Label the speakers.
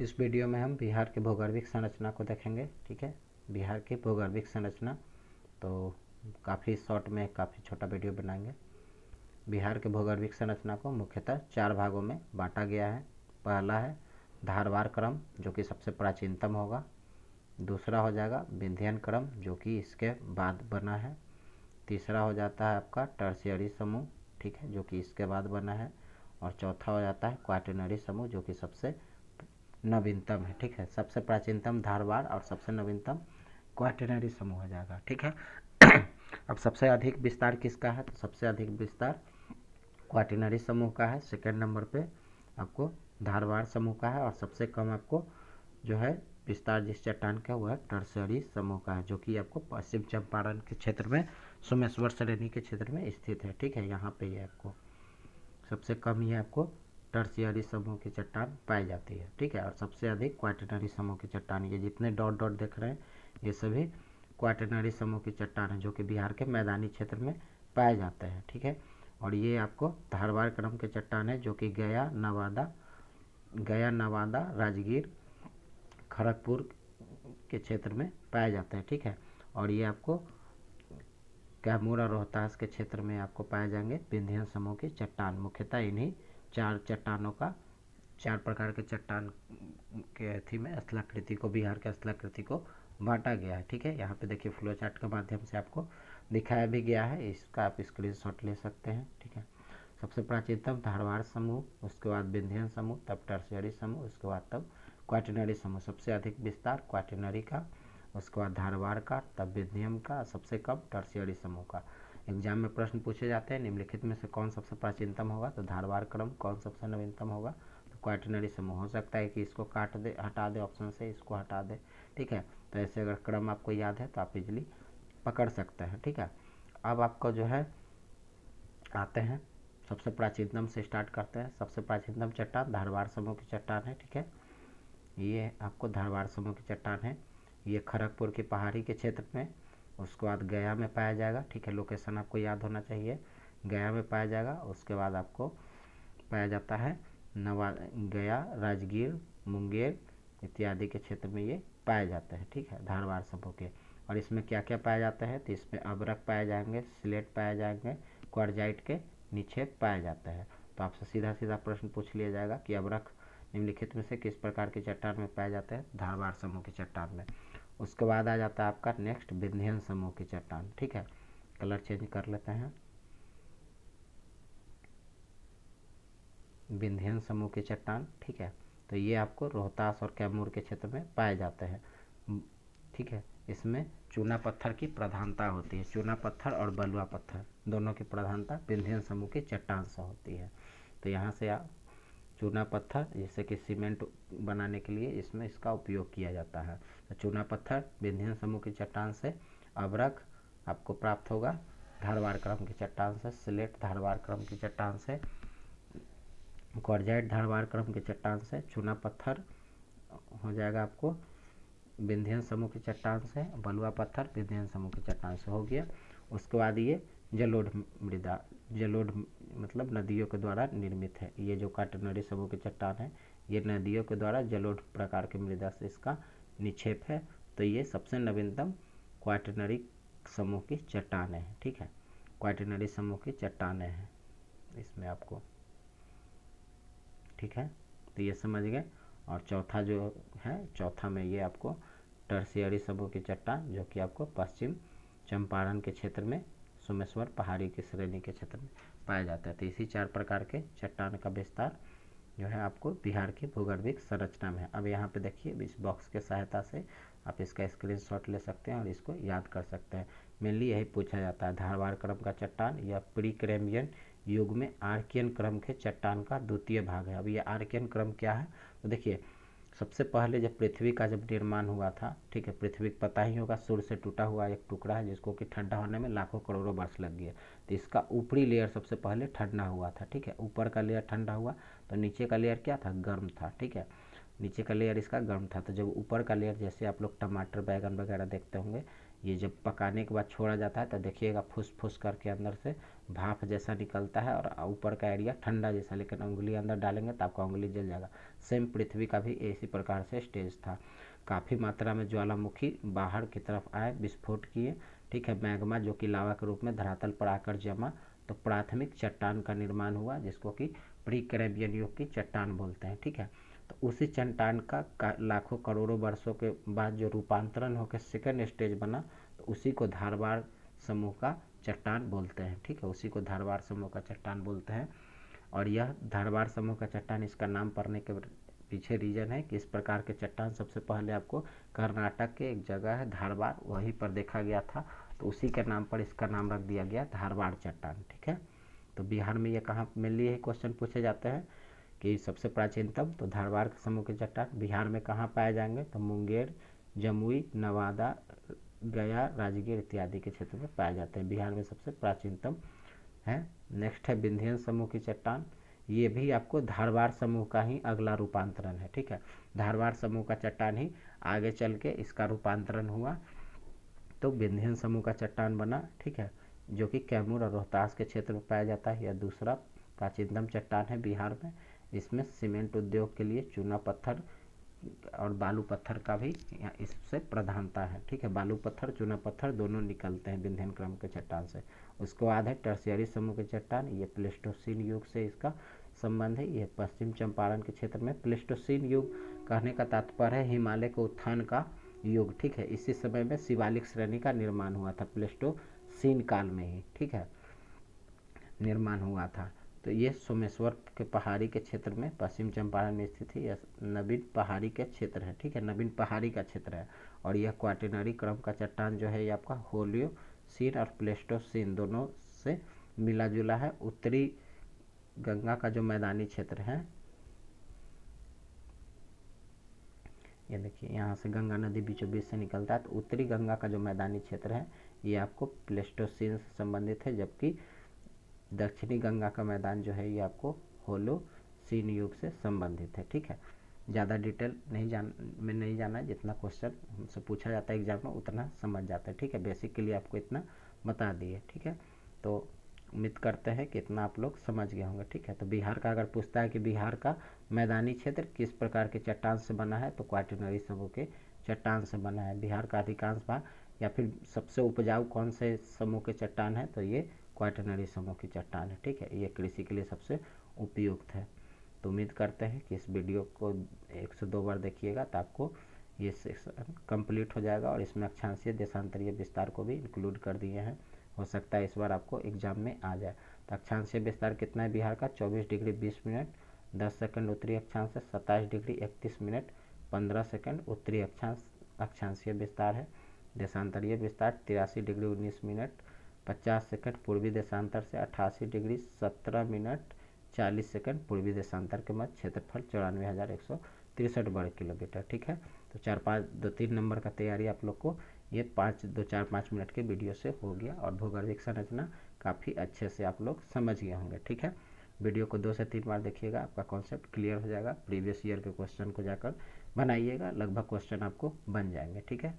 Speaker 1: इस वीडियो में हम बिहार के भौगोलिक संरचना को देखेंगे। ठीक है, बिहार की भौगोलिक संरचना तो काफ़ी शॉर्ट में काफ़ी छोटा वीडियो बनाएंगे। बिहार के भौगोलिक संरचना को मुख्यतः 4 भागों में बांटा गया है। पहला है धारवार क्रम, जो कि सबसे प्राचीनतम होगा। दूसरा हो जाएगा विंध्यन क्रम, जो कि इसके बाद बना है। तीसरा हो जाता है आपका टर्शियरी समूह, ठीक है, जो कि इसके बाद बना है। और चौथा हो जाता है क्वाटरनरी समूह, जो कि सबसे नवीनतम है। ठीक है, सबसे प्राचीनतम धारवाड़ और सबसे नवीनतम क्वाटरनरी समूह हो जाएगा। ठीक है अब सबसे अधिक विस्तार किसका है? तो सबसे अधिक विस्तार क्वाटरनरी समूह का है। सेकेंड नंबर पे आपको धारवाड़ समूह का है। और सबसे कम आपको जो है विस्तार जिस चट्टान का वह टर्शियरी समूह का है, जो कि आपको पश्चिम चंपारण के क्षेत्र में सोमेश्वर श्रेणी के क्षेत्र में स्थित है। ठीक है, यहाँ पे ये आपको सबसे कम ही आपको टर्शियरी समूह की चट्टान पाई जाती है। ठीक है, और सबसे अधिक क्वाटरनरी समूह की चट्टान, ये जितने डॉट डॉट देख रहे हैं ये सभी क्वाटरनरी समूह की चट्टान है, जो कि बिहार के मैदानी क्षेत्र में पाए जाते हैं। ठीक है, और ये आपको धारवाड़ क्रम के चट्टान है, जो कि गया नवादा राजगीर खड़गपुर के क्षेत्र में पाए जाते हैं। ठीक है, और ये आपको कैमूर और रोहतास के क्षेत्र में आपको पाए जाएंगे विंध्यन समूह की चट्टान। मुख्यतः इन्हीं 4 चट्टानों का 4 प्रकार के चट्टान के अथी में स्थलाकृति को, बिहार के स्थलाकृति को बांटा गया है। ठीक है, यहाँ पे देखिए फ्लो चार्ट के माध्यम से आपको दिखाया भी गया है, इसका आप स्क्रीनशॉट ले सकते हैं। ठीक है, सबसे प्राचीनतम धारवाड़ समूह, उसके बाद विंध्यन समूह, तब टर्शियरी समूह, उसके बाद तब क्वाटरनरी समूह। सबसे अधिक विस्तार क्वाटरनरी का, उसके बाद धारवाड़ का, तब विंध्यन का, सबसे कम टर्शियरी समूह का। एग्जाम में प्रश्न पूछे जाते हैं निम्नलिखित में से कौन सबसे प्राचीनतम होगा? तो धारवाड़ क्रम। कौन सबसे नवीनतम होगा? तो क्वाटरनरी समूह। हो सकता है कि इसको काट दे, हटा दे, ऑप्शन से इसको हटा दे। ठीक है, तो ऐसे अगर क्रम आपको याद है तो आप इजली पकड़ सकते हैं। ठीक है, अब आपको जो है आते हैं सबसे प्राचीनतम से स्टार्ट करते हैं। सबसे प्राचीनतम चट्टान धारवाड़ समूह की चट्टान है। ठीक है, ये आपको धारवाड़ समूह की चट्टान है। ये खड़गपुर की पहाड़ी के क्षेत्र में, उसके बाद गया में पाया जाएगा। ठीक है, लोकेशन आपको याद होना चाहिए, गया में पाया जाएगा। उसके बाद आपको पाया जाता है गया, राजगीर, मुंगेर इत्यादि के क्षेत्र में ये पाए जाते हैं। ठीक है, धारवाड़ समूह के। और इसमें क्या क्या पाया जाता है? तो इसमें अभ्रक पाए जाएंगे, स्लेट पाए जाएंगे, क्वार्जाइट के निक्षेप पाए जाते हैं। तो आपसे सीधा सीधा प्रश्न पूछ लिया जाएगा कि अभ्रक निम्नलिखित में से किस प्रकार की चट्टान में पाए जाते हैं? धारवाड़ समूह की चट्टान में। उसके बाद आ जाता है आपका नेक्स्ट विंध्यन समूह की चट्टान। ठीक है, कलर चेंज कर लेते हैं। विंध्यन समूह की चट्टान। ठीक है, तो ये आपको रोहतास और कैमूर के क्षेत्र में पाए जाते हैं। ठीक है, इसमें चूना पत्थर की प्रधानता होती है। चूना पत्थर और बलुआ पत्थर दोनों की प्रधानता विंध्यन समूह की चट्टान से होती है। तो यहाँ से आप चूना पत्थर, जैसे कि सीमेंट बनाने के लिए इसमें इसका उपयोग किया जाता है। तो चूना पत्थर विंध्यन समूह की चट्टान से, अभ्रक आपको प्राप्त होगा धारवाड़ क्रम की चट्टान से, स्लेट धारवाड़ क्रम की चट्टान से, क्वार्जाइट धारवाड़ क्रम की चट्टान से, चूना पत्थर हो जाएगा आपको विंध्यन समूह की चट्टान से, बलुआ पत्थर विंध्यन समूह की चट्टान से हो गया। उसके बाद ये जलोढ़ मृदा, जलोढ़ मतलब नदियों के द्वारा निर्मित है। ये जो क्वाटरनरी समूह की चट्टान है, ये नदियों के द्वारा जलोढ़ प्रकार की मृदा से इसका निक्षेप है। तो ये सबसे नवीनतम क्वाटरनरी समूह की चट्टान है। ठीक है, क्वाटरनरी समूह की चट्टानें हैं इसमें आपको। ठीक है, तो ये समझ गए। और चौथा जो है, चौथा में ये आपको टर्शियरी समूह की चट्टान, जो कि आपको पश्चिम चंपारण के क्षेत्र में सोमेश्वर पहाड़ी की श्रेणी के क्षेत्र में पाया जाता है। तो इसी 4 प्रकार के चट्टान का विस्तार जो है आपको बिहार की भूगर्भिक संरचना में है। अब यहाँ पे देखिए इस बॉक्स के सहायता से आप इसका स्क्रीनशॉट ले सकते हैं और इसको याद कर सकते हैं। मेनली यही पूछा जाता है, धारवाड़ क्रम का चट्टान यह प्री कैम्ब्रियन युग में आर्कियन क्रम के चट्टान का द्वितीय भाग है। अब ये आर्कियन क्रम क्या है? तो देखिए सबसे पहले जब पृथ्वी का जब निर्माण हुआ था, ठीक है, पृथ्वी पता ही होगा सूर्य से टूटा हुआ एक टुकड़ा है, जिसको कि ठंडा होने में लाखों करोड़ों वर्ष लग गए। तो इसका ऊपरी लेयर सबसे पहले ठंडा हुआ था। ठीक है, ऊपर का लेयर ठंडा हुआ तो नीचे का लेयर क्या था? गर्म था। ठीक है, नीचे का लेयर इसका गर्म था। तो जब ऊपर का लेयर, जैसे आप लोग टमाटर बैगन वगैरह देखते होंगे, ये जब पकाने के बाद छोड़ा जाता है तो देखिएगा फुस फुस करके अंदर से भाप जैसा निकलता है और ऊपर का एरिया ठंडा जैसा, लेकिन उंगली अंदर डालेंगे तो आपका उंगली जल जाएगा। सेम पृथ्वी का भी इसी प्रकार से स्टेज था। काफ़ी मात्रा में ज्वालामुखी बाहर की तरफ आए, विस्फोट किए, ठीक है। मैग्मा जो कि लावा के रूप में धरातल पर आकर जमा, तो प्राथमिक चट्टान का निर्माण हुआ जिसको कि प्री कैम्ब्रियन युग की चट्टान बोलते हैं, ठीक है। तो उसी चट्टान का लाखों करोड़ों वर्षों के बाद जो रूपांतरण होकर सेकेंड स्टेज बना, तो उसी को धारवाड़ समूह का चट्टान बोलते हैं, ठीक है। उसी को धारवाड़ समूह का चट्टान बोलते हैं। और यह धारवाड़ समूह का चट्टान, इसका नाम पड़ने के पीछे रीजन है कि इस प्रकार के चट्टान सबसे पहले आपको कर्नाटक के एक जगह है धारवाड़, वहीं पर देखा गया था, तो उसी के नाम पर इसका नाम रख दिया गया धारवाड़ चट्टान, ठीक है। तो बिहार में ये कहाँ मेनली यही क्वेश्चन पूछे जाते हैं कि सबसे प्राचीनतम, तो धारवाड़ के समूह के चट्टान बिहार में कहाँ पाए जाएंगे, तो मुंगेर, जमुई, नवादा, गया, राजगीर इत्यादि के क्षेत्र में पाए जाते हैं। बिहार में सबसे प्राचीनतम है। नेक्स्ट है विंध्यन समूह की चट्टान, ये भी आपको धारवाड़ समूह का ही अगला रूपांतरण है, ठीक है। धारवाड़ समूह का चट्टान ही आगे चल के इसका रूपांतरण हुआ तो विंध्यन समूह का चट्टान बना, ठीक है, जो कि कैमूर और रोहतास के क्षेत्र में पाया जाता है। यह दूसरा प्राचीनतम चट्टान है बिहार में। इसमें सीमेंट उद्योग के लिए चूना पत्थर और बालू पत्थर का भी इससे प्रधानता है, ठीक है। बालू पत्थर, चूना पत्थर दोनों निकलते हैं विंध्यन क्रम के चट्टान से। उसके बाद है टर्शियरी समूह के चट्टान, ये प्लेस्टोसीन युग से इसका संबंध है। ये पश्चिम चंपारण के क्षेत्र में, प्लेस्टोसीन युग कहने का तात्पर्य है हिमालय के उत्थान का युग, ठीक है। इसी समय में शिवालिक श्रेणी का निर्माण हुआ था, प्लेस्टोसीन काल में ही, ठीक है, निर्माण हुआ था। तो ये सोमेश्वर के पहाड़ी के क्षेत्र में पश्चिम चंपारण में स्थित है। यह नवीन पहाड़ी के क्षेत्र है, ठीक है, नवीन पहाड़ी का क्षेत्र है। और यह क्वाटरनरी क्रम का चट्टान जो है ये आपका होलियोसीन और प्लेस्टोसीन दोनों से मिला जुला है। उत्तरी गंगा का जो मैदानी क्षेत्र है, ये देखिए यहाँ से गंगा नदी बीचों बीच से निकलता है, तो उत्तरी गंगा का जो मैदानी क्षेत्र है ये आपको प्लेस्टोसीन से संबंधित है, जबकि दक्षिणी गंगा का मैदान जो है ये आपको होलोसीन युग से संबंधित है, ठीक है। ज़्यादा डिटेल नहीं जाना है, जितना क्वेश्चन हमसे पूछा जाता है एग्जाम में उतना समझ जाता है, ठीक है। बेसिक के लिए आपको इतना बता दिए, ठीक है। तो उम्मीद करते हैं कि इतना आप लोग समझ गए होंगे, ठीक है। तो बिहार का अगर पूछता है कि बिहार का मैदानी क्षेत्र किस प्रकार के चट्टान से बना है, तो क्वाटरनरी समूह के चट्टान से बना है। बिहार का अधिकांश भाग या फिर सबसे उपजाऊ कौन से समूह के चट्टान है, तो ये क्वाटरनरी समूह की चट्टान है, ठीक है। ये कृषि के लिए सबसे उपयुक्त है। तो उम्मीद करते हैं कि इस वीडियो को 1 से 2 बार देखिएगा तो आपको ये सेक्शन कंप्लीट हो जाएगा। और इसमें अक्षांशीय देशांतरीय विस्तार को भी इंक्लूड कर दिए हैं, हो सकता है इस बार आपको एग्जाम में आ जाए। तो अक्षांशीय विस्तार कितना है बिहार का, 24 डिग्री 20 मिनट 10 सेकंड उत्तरी अक्षांश से, 27 डिग्री 31 मिनट 15 सेकंड उत्तरी अक्षांशीय विस्तार है। देशांतरीय विस्तार 83 डिग्री 19 मिनट 50 सेकंड पूर्वी देशांतर से, 88 डिग्री 17 मिनट 40 सेकंड पूर्वी देशांतर के मध्य, क्षेत्रफल 94,163 वर्ग किलोमीटर, ठीक है। तो 4-5-2-3 नंबर का तैयारी आप लोग को ये 4-5 मिनट के वीडियो से हो गया। और भूगर्भिक संरचना काफ़ी अच्छे से आप लोग समझ गए होंगे, ठीक है। वीडियो को 2 से 3 बार देखिएगा, आपका कॉन्सेप्ट क्लियर हो जाएगा। प्रीवियस ईयर के क्वेश्चन को जाकर बनाइएगा, लगभग क्वेश्चन आपको बन जाएंगे, ठीक है।